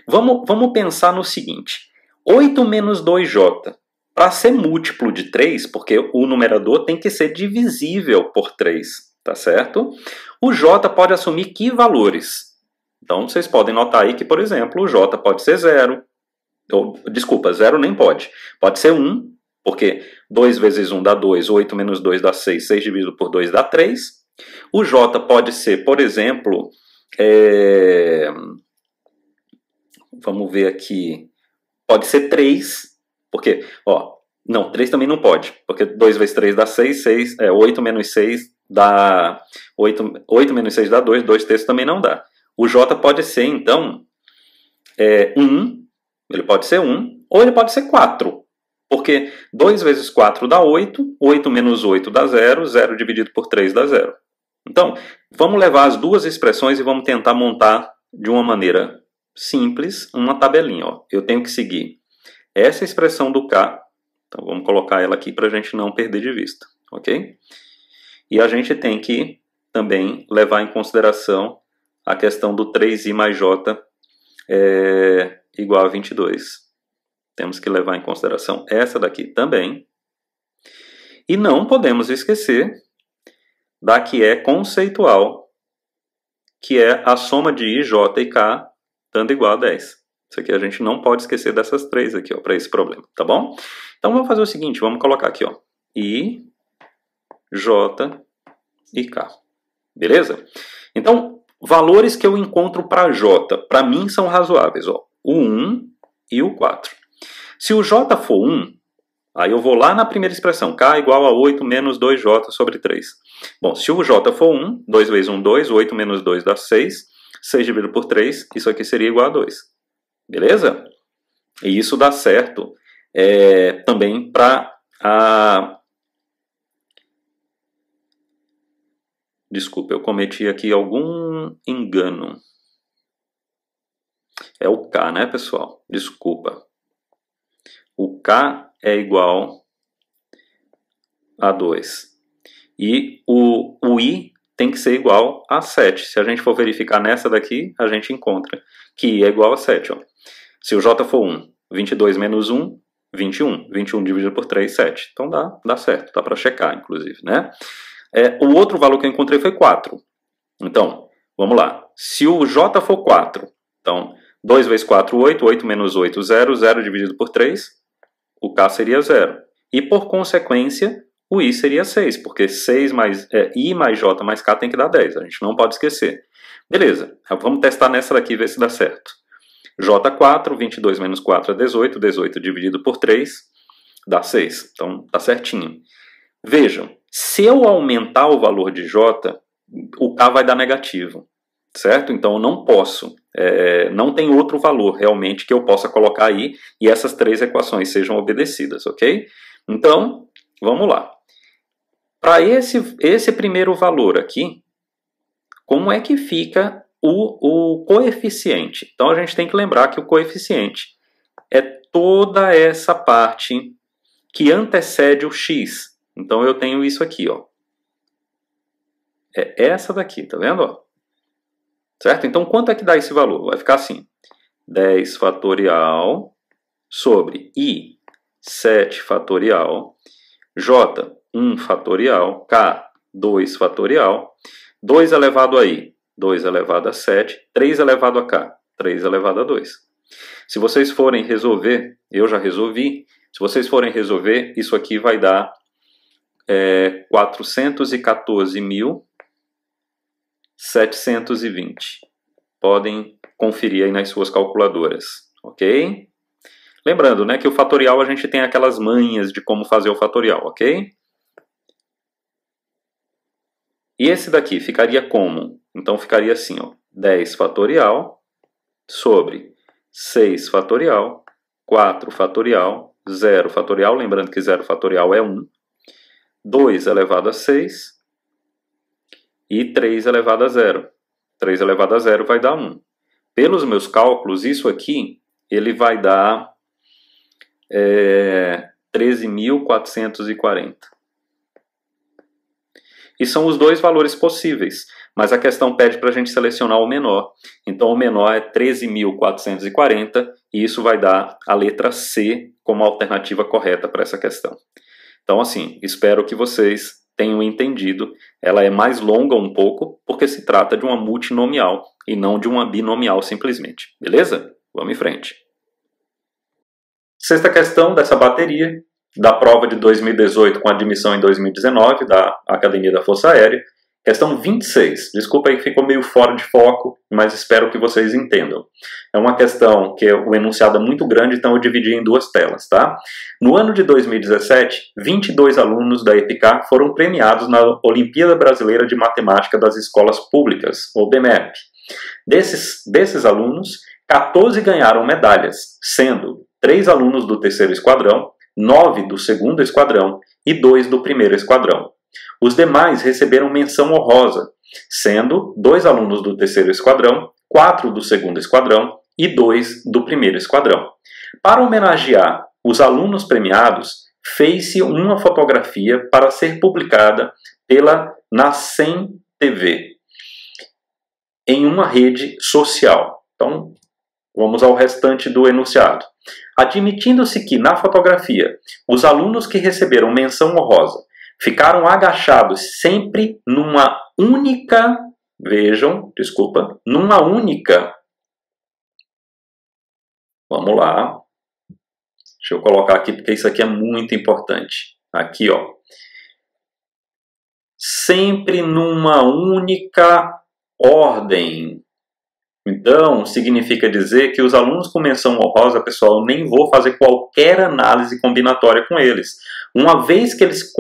Vamos pensar no seguinte. 8 menos 2j. Para ser múltiplo de 3, porque o numerador tem que ser divisível por 3, tá certo? O j pode assumir que valores? Então, vocês podem notar aí que, por exemplo, o j pode ser 0. Desculpa, 0 nem pode. Pode ser 1, porque 2 vezes 1 dá 2, 8 menos 2 dá 6, 6 dividido por 2 dá 3. O j pode ser, por exemplo, vamos ver aqui, pode ser 3, porque, ó, não, 3 também não pode, porque 2 vezes 3 dá 6, 8 menos 6 dá 8 menos 6 dá 2, 2 terços também não dá. O j pode ser, então, 1, ele pode ser 1, ou ele pode ser 4, porque 2 vezes 4 dá 8, 8 menos 8 dá 0, 0 dividido por 3 dá 0. Então, vamos levar as duas expressões e vamos tentar montar de uma maneira simples uma tabelinha. Ó. Eu tenho que seguir essa expressão do k, então vamos colocar ela aqui para a gente não perder de vista, ok? E a gente tem que também levar em consideração a questão do 3i mais j igual a 22. Temos que levar em consideração essa daqui também. E não podemos esquecer da que é conceitual, que é a soma de i, j e k dando igual a 10. Isso aqui a gente não pode esquecer dessas três aqui, ó, para esse problema, tá bom? Então vamos fazer o seguinte, vamos colocar aqui, ó, i, J e K. Beleza? Então, valores que eu encontro para J, para mim são razoáveis. Ó, o 1 e o 4. Se o J for 1, aí eu vou lá na primeira expressão, K igual a 8 menos 2J sobre 3. Bom, se o J for 1, 2 vezes 1, 2, 8 menos 2 dá 6. 6 dividido por 3, isso aqui seria igual a 2. Beleza? E isso dá certo também para a... Desculpa, eu cometi aqui algum engano. É o K, né, pessoal? Desculpa. O K é igual a 2. E o I tem que ser igual a 7. Se a gente for verificar nessa daqui, a gente encontra que I é igual a 7. Ó. Se o J for 1, 22 menos 1, 21. 21 dividido por 3, 7. Então dá certo, dá para checar, inclusive, né? O outro valor que eu encontrei foi 4. Então, vamos lá. Se o J for 4, então 2 vezes 4, 8. 8 menos 8, 0. 0 dividido por 3, o K seria 0. E, por consequência, o I seria 6, porque 6 mais, I mais J mais K tem que dar 10. A gente não pode esquecer. Beleza, vamos testar nessa daqui e ver se dá certo. J4, 22 menos 4 é 18. 18 dividido por 3 dá 6. Então, tá certinho. Vejam, se eu aumentar o valor de J, o K vai dar negativo, certo? Então eu não posso, não tem outro valor realmente que eu possa colocar aí e essas três equações sejam obedecidas, ok? Então, vamos lá. Para esse primeiro valor aqui, como é que fica o coeficiente? Então a gente tem que lembrar que o coeficiente é toda essa parte que antecede o x. Então eu tenho isso aqui, ó. É essa daqui, tá vendo? Ó? Certo? Então quanto é que dá esse valor? Vai ficar assim: 10 fatorial sobre i 7 fatorial, j 1 fatorial, k 2 fatorial, 2 elevado a i, 2 elevado a 7, 3 elevado a k, 3 elevado a 2. Se vocês forem resolver, eu já resolvi, se vocês forem resolver, isso aqui vai dar 414.720. Podem conferir aí nas suas calculadoras, ok? Lembrando, né, que o fatorial a gente tem aquelas manhas de como fazer o fatorial, ok? E esse daqui ficaria como? Então ficaria assim, ó, 10 fatorial sobre 6 fatorial, 4 fatorial, 0 fatorial, lembrando que 0 fatorial é 1, 2 elevado a 6 e 3 elevado a 0. 3 elevado a 0 vai dar 1. Pelos meus cálculos, isso aqui ele vai dar 13.440. E são os dois valores possíveis, mas a questão pede para a gente selecionar o menor. Então o menor é 13.440 e isso vai dar a letra C como alternativa correta para essa questão. Então assim, espero que vocês tenham entendido. Ela é mais longa um pouco porque se trata de uma multinomial e não de uma binomial simplesmente. Beleza? Vamos em frente. Sexta questão dessa bateria, da prova de 2018 com admissão em 2019, da Academia da Força Aérea. Questão 26. Desculpa aí que ficou meio fora de foco, mas espero que vocês entendam. É uma questão que o enunciado é muito grande, então eu dividi em duas telas, tá? No ano de 2017, 22 alunos da EPICAR foram premiados na Olimpíada Brasileira de Matemática das Escolas Públicas, ou BMEP. Desses alunos, 14 ganharam medalhas, sendo 3 alunos do terceiro esquadrão, 9 do segundo esquadrão e 2 do primeiro esquadrão. Os demais receberam menção honrosa, sendo 2 alunos do terceiro esquadrão, 4 do segundo esquadrão e 2 do primeiro esquadrão. Para homenagear os alunos premiados, fez-se uma fotografia para ser publicada pela Nascem TV em uma rede social. Então, vamos ao restante do enunciado. Admitindo-se que, na fotografia, os alunos que receberam menção honrosa ficaram agachados sempre numa única... Vejam, desculpa. Numa única... Vamos lá. Deixa eu colocar aqui porque isso aqui é muito importante. Aqui, ó. sempre numa única ordem. Então, significa dizer que os alunos com menção honrosa, pessoal, eu nem vou fazer qualquer análise combinatória com eles. Uma vez que eles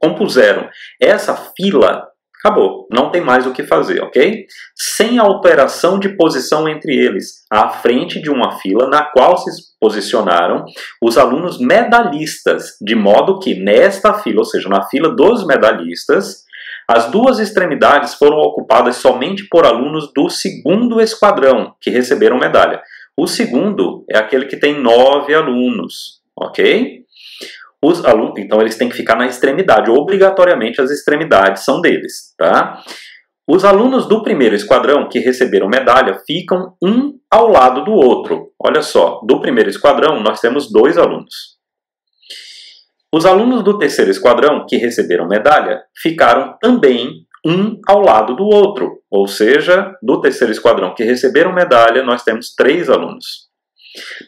compuseram essa fila, acabou, não tem mais o que fazer, ok? Sem alteração de posição entre eles, à frente de uma fila na qual se posicionaram os alunos medalhistas, de modo que nesta fila, ou seja, na fila dos medalhistas, as duas extremidades foram ocupadas somente por alunos do segundo esquadrão, que receberam medalha. O segundo é aquele que tem 9 alunos, ok? Os alunos, então eles têm que ficar na extremidade, obrigatoriamente as extremidades são deles, tá? Os alunos do primeiro esquadrão que receberam medalha ficam um ao lado do outro. Olha só, do primeiro esquadrão nós temos 2 alunos. Os alunos do terceiro esquadrão que receberam medalha ficaram também um ao lado do outro, ou seja, do terceiro esquadrão que receberam medalha nós temos 3 alunos.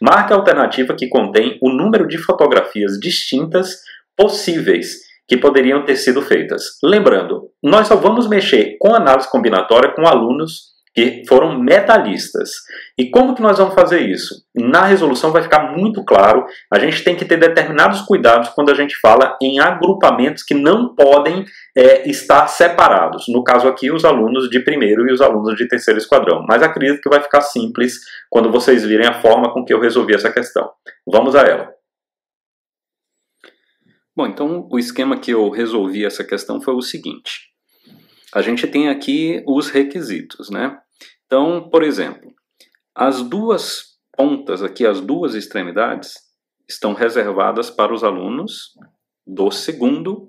Marque a alternativa que contém o número de fotografias distintas possíveis que poderiam ter sido feitas. Lembrando, nós só vamos mexer com análise combinatória com alunos que foram medalhistas. E como que nós vamos fazer isso? Na resolução vai ficar muito claro, a gente tem que ter determinados cuidados quando a gente fala em agrupamentos que não podem estar separados. No caso aqui, os alunos de primeiro e os alunos de terceiro esquadrão. Mas acredito que vai ficar simples quando vocês virem a forma com que eu resolvi essa questão. Vamos a ela. Bom, então o esquema que eu resolvi essa questão foi o seguinte. A gente tem aqui os requisitos, né? Então, por exemplo, as duas pontas aqui, as duas extremidades, estão reservadas para os alunos do segundo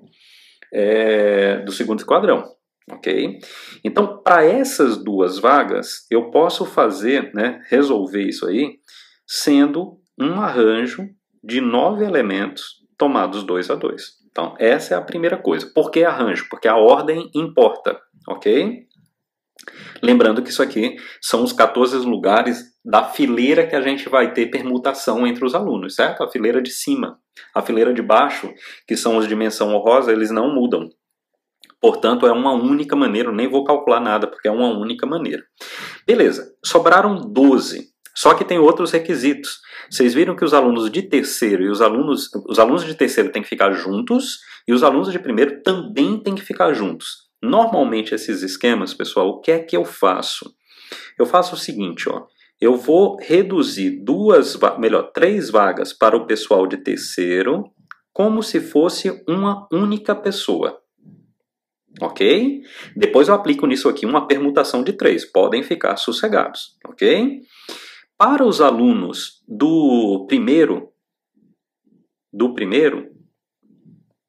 esquadrão, ok? Então, para essas duas vagas, eu posso fazer, né, resolver isso aí, sendo um arranjo de 9 elementos tomados 2 a 2. Então, essa é a primeira coisa. Por que arranjo? Porque a ordem importa, ok? Lembrando que isso aqui são os 14 lugares da fileira que a gente vai ter permutação entre os alunos, certo? A fileira de cima. A fileira de baixo, que são os de menção honrosa, eles não mudam. Portanto, é uma única maneira. Eu nem vou calcular nada, porque é uma única maneira. Beleza, sobraram 12. Só que tem outros requisitos. Vocês viram que os alunos de terceiro e os alunos de terceiro têm que ficar juntos e os alunos de primeiro também têm que ficar juntos. Normalmente esses esquemas, pessoal, o que é que eu faço? Eu faço o seguinte, ó. Eu vou reduzir 3 vagas para o pessoal de terceiro como se fosse uma única pessoa. Ok? Depois eu aplico nisso aqui uma permutação de 3. Podem ficar sossegados. Ok? Para os alunos do primeiro, o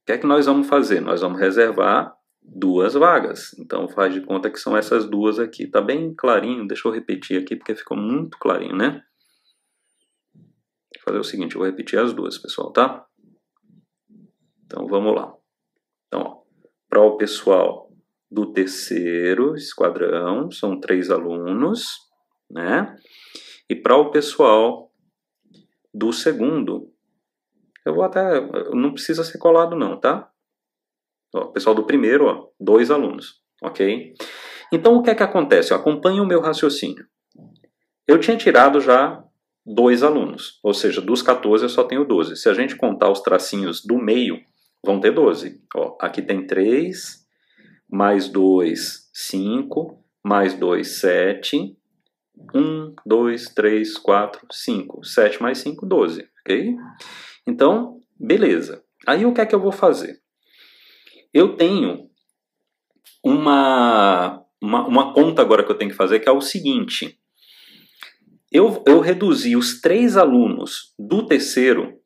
que é que nós vamos fazer? Nós vamos reservar 2 vagas. Então faz de conta que são essas duas aqui. Tá bem clarinho, deixa eu repetir aqui porque ficou muito clarinho, né? Vou fazer o seguinte, eu vou repetir as duas, pessoal, tá? Então vamos lá. Então, para o pessoal do terceiro esquadrão, são 3 alunos, né? E para o pessoal do segundo, não precisa ser colado não, tá? Ó, pessoal do primeiro, ó, 2 alunos, ok? Então o que é que acontece? Acompanhe o meu raciocínio. Eu tinha tirado já 2 alunos, ou seja, dos 14 eu só tenho 12. Se a gente contar os tracinhos do meio, vão ter 12. Ó, aqui tem 3, mais 2, 5, mais 2, 7... 1, 2, 3, 4, 5. 7 mais 5, 12. Ok? Então, beleza. Aí o que é que eu vou fazer? Eu tenho uma conta agora que eu tenho que fazer, que é o seguinte. Eu reduzi os 3 alunos do terceiro,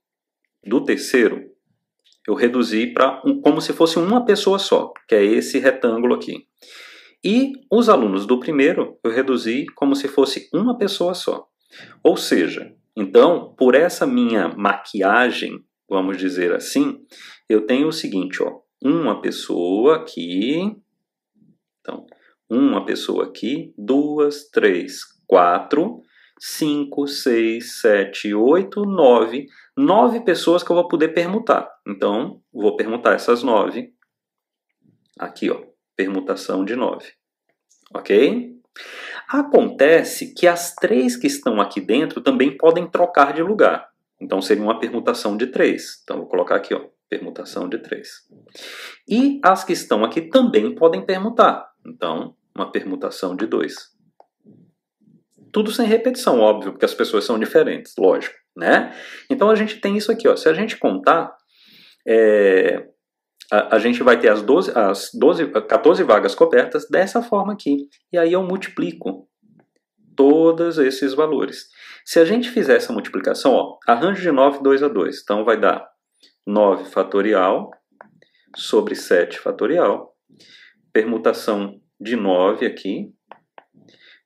eu reduzi para como se fosse uma pessoa só, que é esse retângulo aqui. E os alunos do primeiro eu reduzi como se fosse uma pessoa só. Ou seja, então, por essa minha maquiagem, vamos dizer assim, eu tenho o seguinte, ó, uma pessoa aqui, então, uma pessoa aqui, 2, 3, 4, 5, 6, 7, 8, 9. 9 pessoas que eu vou poder permutar. Então, vou permutar essas 9 aqui, ó. permutação de 9. Ok? Acontece que as 3 que estão aqui dentro também podem trocar de lugar. Então seria uma permutação de 3. Então vou colocar aqui, ó, permutação de 3. E as que estão aqui também podem permutar. Então, uma permutação de 2. Tudo sem repetição, óbvio, porque as pessoas são diferentes, lógico, né? Então a gente tem isso aqui, ó. Se a gente contar, a gente vai ter as 14 vagas cobertas dessa forma aqui. E aí eu multiplico todos esses valores. Se a gente fizer essa multiplicação, ó, arranjo de 9, 2 a 2. Então vai dar 9 fatorial sobre 7 fatorial. Permutação de 9 aqui.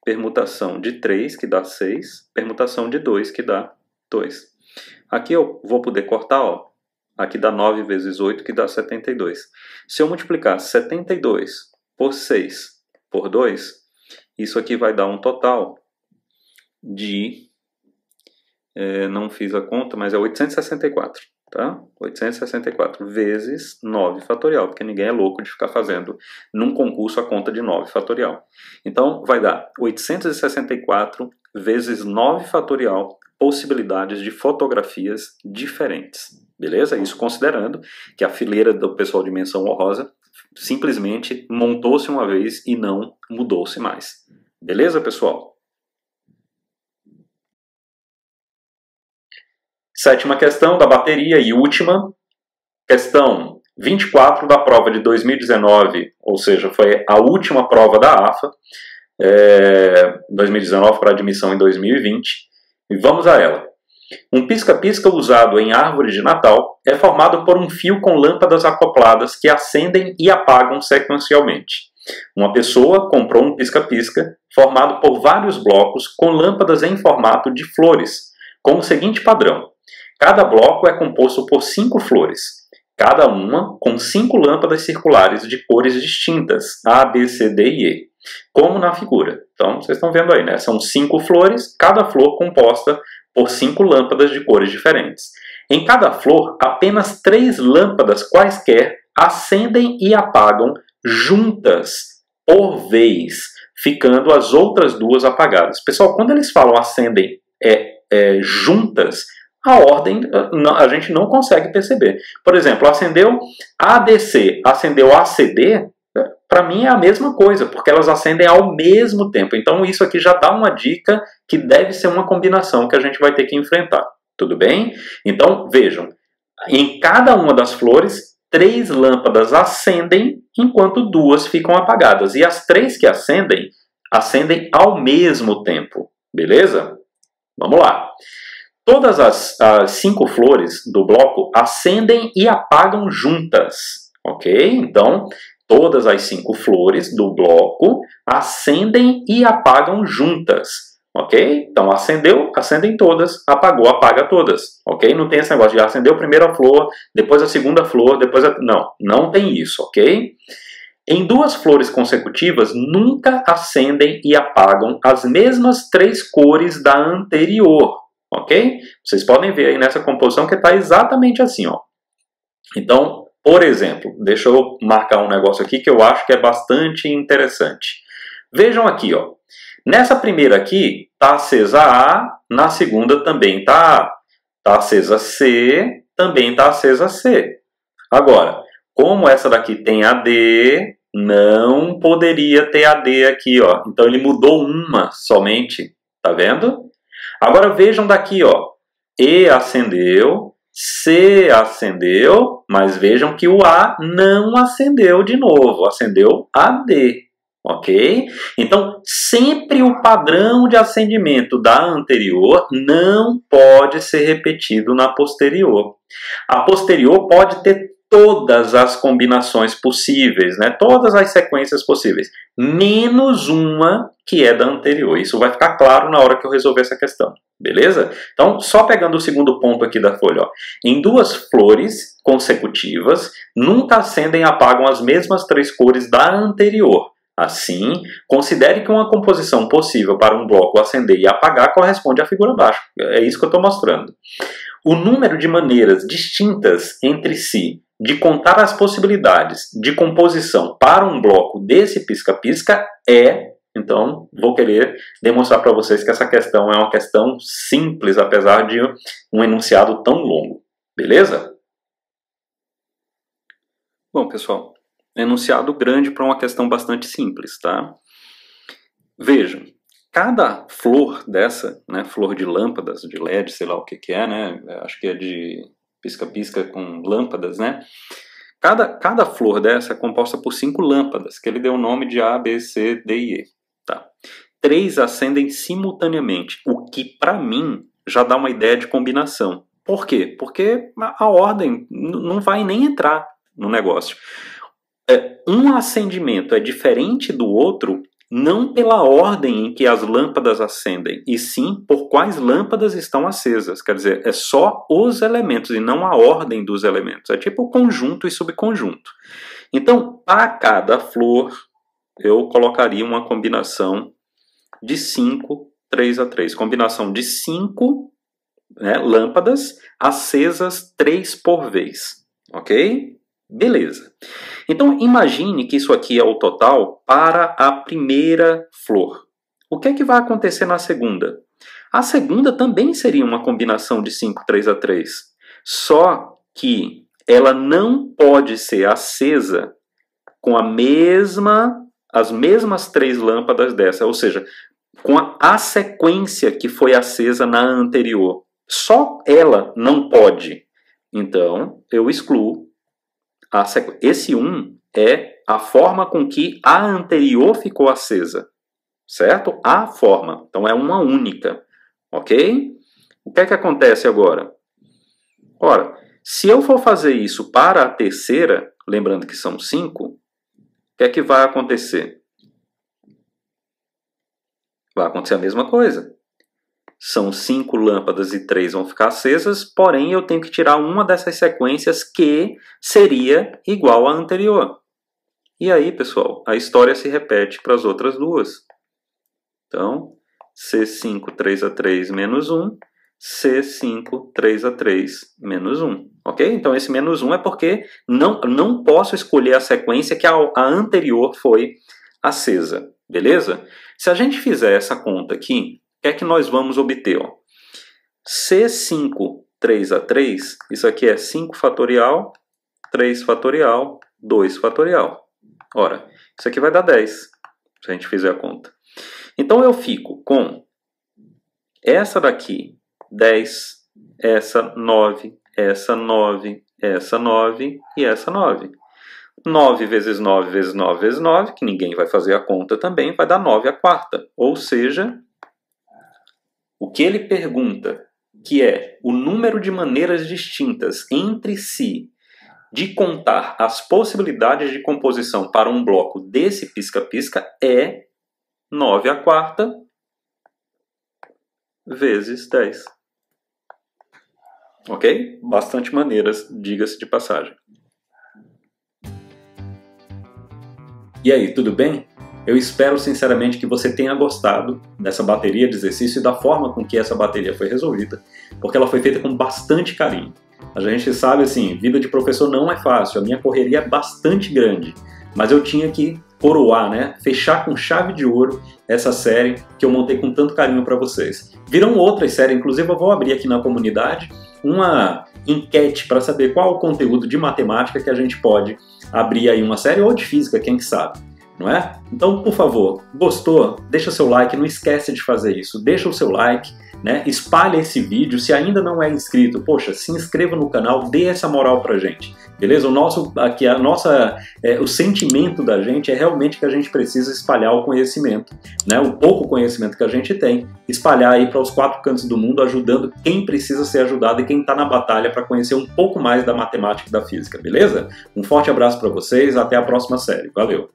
Permutação de 3, que dá 6. Permutação de 2, que dá 2. Aqui eu vou poder cortar, ó. Aqui dá 9 vezes 8, que dá 72. Se eu multiplicar 72 por 6 por 2, isso aqui vai dar um total de... não fiz a conta, mas é 864. Tá? 864 vezes 9 fatorial, porque ninguém é louco de ficar fazendo num concurso a conta de 9 fatorial. Então vai dar 864 vezes 9 fatorial possibilidades de fotografias diferentes. Beleza? Isso considerando que a fileira do pessoal de menção honrosa simplesmente montou-se uma vez e não mudou-se mais. Beleza, pessoal? Sétima questão da bateria e última. Questão 24 da prova de 2019, ou seja, foi a última prova da AFA, 2019 para admissão em 2020. E vamos a ela. Um pisca-pisca usado em árvore de Natal é formado por um fio com lâmpadas acopladas que acendem e apagam sequencialmente. Uma pessoa comprou um pisca-pisca formado por vários blocos com lâmpadas em formato de flores, com o seguinte padrão. Cada bloco é composto por 5 flores, cada uma com 5 lâmpadas circulares de cores distintas, A, B, C, D e E, como na figura. Então, vocês estão vendo aí, né? São 5 flores, cada flor composta por 5 lâmpadas de cores diferentes. Em cada flor, apenas 3 lâmpadas quaisquer acendem e apagam juntas, por vez, ficando as outras 2 apagadas. Pessoal, quando eles falam acendem juntas, a ordem a gente não consegue perceber. Por exemplo, acendeu ADC, acendeu ACD, para mim é a mesma coisa, porque elas acendem ao mesmo tempo. Então isso aqui já dá uma dica que deve ser uma combinação que a gente vai ter que enfrentar. Tudo bem? Então vejam, em cada uma das flores, 3 lâmpadas acendem, enquanto 2 ficam apagadas. E as 3 que acendem, acendem ao mesmo tempo. Beleza? Vamos lá. Todas as 5 flores do bloco acendem e apagam juntas. Ok? Então, todas as 5 flores do bloco acendem e apagam juntas. Ok? Então, acendeu, acendem todas, apagou, apaga todas. Ok? Não tem esse negócio de acendeu primeiro a flor, depois a segunda flor, depois a... Não, não tem isso, ok? Em 2 flores consecutivas, nunca acendem e apagam as mesmas 3 cores da anterior. Ok? Vocês podem ver aí nessa composição que está exatamente assim, ó. Então, por exemplo, deixa eu marcar um negócio aqui que eu acho que é bastante interessante. Vejam aqui, ó. Nessa primeira aqui, está acesa A, na segunda também está A. Está acesa C, também está acesa C. Agora, como essa daqui tem AD, não poderia ter AD aqui, ó. Então ele mudou uma somente, tá vendo? Agora vejam daqui, ó. E acendeu, C acendeu, mas vejam que o A não acendeu de novo, acendeu AD. Ok? Então, sempre o padrão de acendimento da anterior não pode ser repetido na posterior. A posterior pode ter todas as combinações possíveis, né? Todas as sequências possíveis, menos uma que é da anterior. Isso vai ficar claro na hora que eu resolver essa questão, beleza? Então, só pegando o segundo ponto aqui da folha, ó. Em 2 flores consecutivas, nunca acendem e apagam as mesmas 3 cores da anterior. Assim, considere que uma composição possível para um bloco acender e apagar corresponde à figura abaixo. É isso que eu estou mostrando. O número de maneiras distintas entre si de contar as possibilidades de composição para um bloco desse pisca-pisca então vou querer demonstrar para vocês que essa questão é uma questão simples, apesar de um enunciado tão longo. Beleza? Bom, pessoal, enunciado grande para uma questão bastante simples, tá? Vejam, cada flor dessa, né, flor de lâmpadas, de LED, sei lá o que é, né? Acho que é de pisca-pisca com lâmpadas, né? Cada flor dessa é composta por 5 lâmpadas, que ele deu o nome de A, B, C, D e E. Tá. 3 acendem simultaneamente, o que para mim já dá uma ideia de combinação. Por quê? Porque a ordem não vai nem entrar no negócio. Um acendimento é diferente do outro não pela ordem em que as lâmpadas acendem, e sim por quais lâmpadas estão acesas. Quer dizer, é só os elementos e não a ordem dos elementos. É tipo conjunto e subconjunto. Então, para cada flor, eu colocaria uma combinação de 5, 3 a 3. Combinação de 5, né, lâmpadas acesas 3 por vez. Ok? Beleza. Então, imagine que isso aqui é o total para a primeira flor. O que é que vai acontecer na segunda? A segunda também seria uma combinação de 5, 3 a 3. Só que ela não pode ser acesa com as mesmas 3 lâmpadas dessa, ou seja, com a sequência que foi acesa na anterior. Só ela não pode. Então, eu excluo esse 1 é a forma com que a anterior ficou acesa, certo? A forma. Então, é uma única, ok? O que é que acontece agora? Ora, se eu for fazer isso para a terceira, lembrando que são 5, o que é que vai acontecer? Vai acontecer a mesma coisa. São 5 lâmpadas e 3 vão ficar acesas, porém eu tenho que tirar uma dessas sequências que seria igual à anterior. E aí, pessoal, a história se repete para as outras duas. Então, C5, 3 a 3, menos 1, C5, 3 a 3, menos 1. Ok? Então, esse menos 1 é porque não posso escolher a sequência que a anterior foi acesa. Beleza? Se a gente fizer essa conta aqui, o que é que nós vamos obter? Ó? C5, 3 a 3, isso aqui é 5 fatorial, 3 fatorial, 2 fatorial. Ora, isso aqui vai dar 10, se a gente fizer a conta. Então eu fico com essa daqui, 10, essa 9, essa 9, essa 9 e essa 9. 9 vezes 9 vezes 9 vezes 9, que ninguém vai fazer a conta também, vai dar 9 a quarta. Ou seja, o que ele pergunta, que é o número de maneiras distintas entre si de contar as possibilidades de composição para um bloco desse pisca-pisca, é 9 a quarta vezes 10. Ok? Bastante maneiras, diga-se de passagem. E aí, tudo bem? Eu espero sinceramente que você tenha gostado dessa bateria de exercício e da forma com que essa bateria foi resolvida, porque ela foi feita com bastante carinho. A gente sabe assim, vida de professor não é fácil, a minha correria é bastante grande, mas eu tinha que coroar, né? Fechar com chave de ouro essa série que eu montei com tanto carinho para vocês. Virão outras séries, inclusive eu vou abrir aqui na comunidade uma enquete para saber qual o conteúdo de matemática que a gente pode abrir aí uma série, ou de física, quem sabe. Não é? Então, por favor, gostou? Deixa seu like, não esquece de fazer isso. Deixa o seu like, né? Espalha esse vídeo. Se ainda não é inscrito, poxa, se inscreva no canal, dê essa moral pra gente. Beleza? O sentimento da gente é realmente que a gente precisa espalhar o conhecimento, né? O pouco conhecimento que a gente tem, espalhar aí para os 4 cantos do mundo, ajudando quem precisa ser ajudado e quem está na batalha para conhecer um pouco mais da matemática e da física, beleza? Um forte abraço para vocês, até a próxima série. Valeu!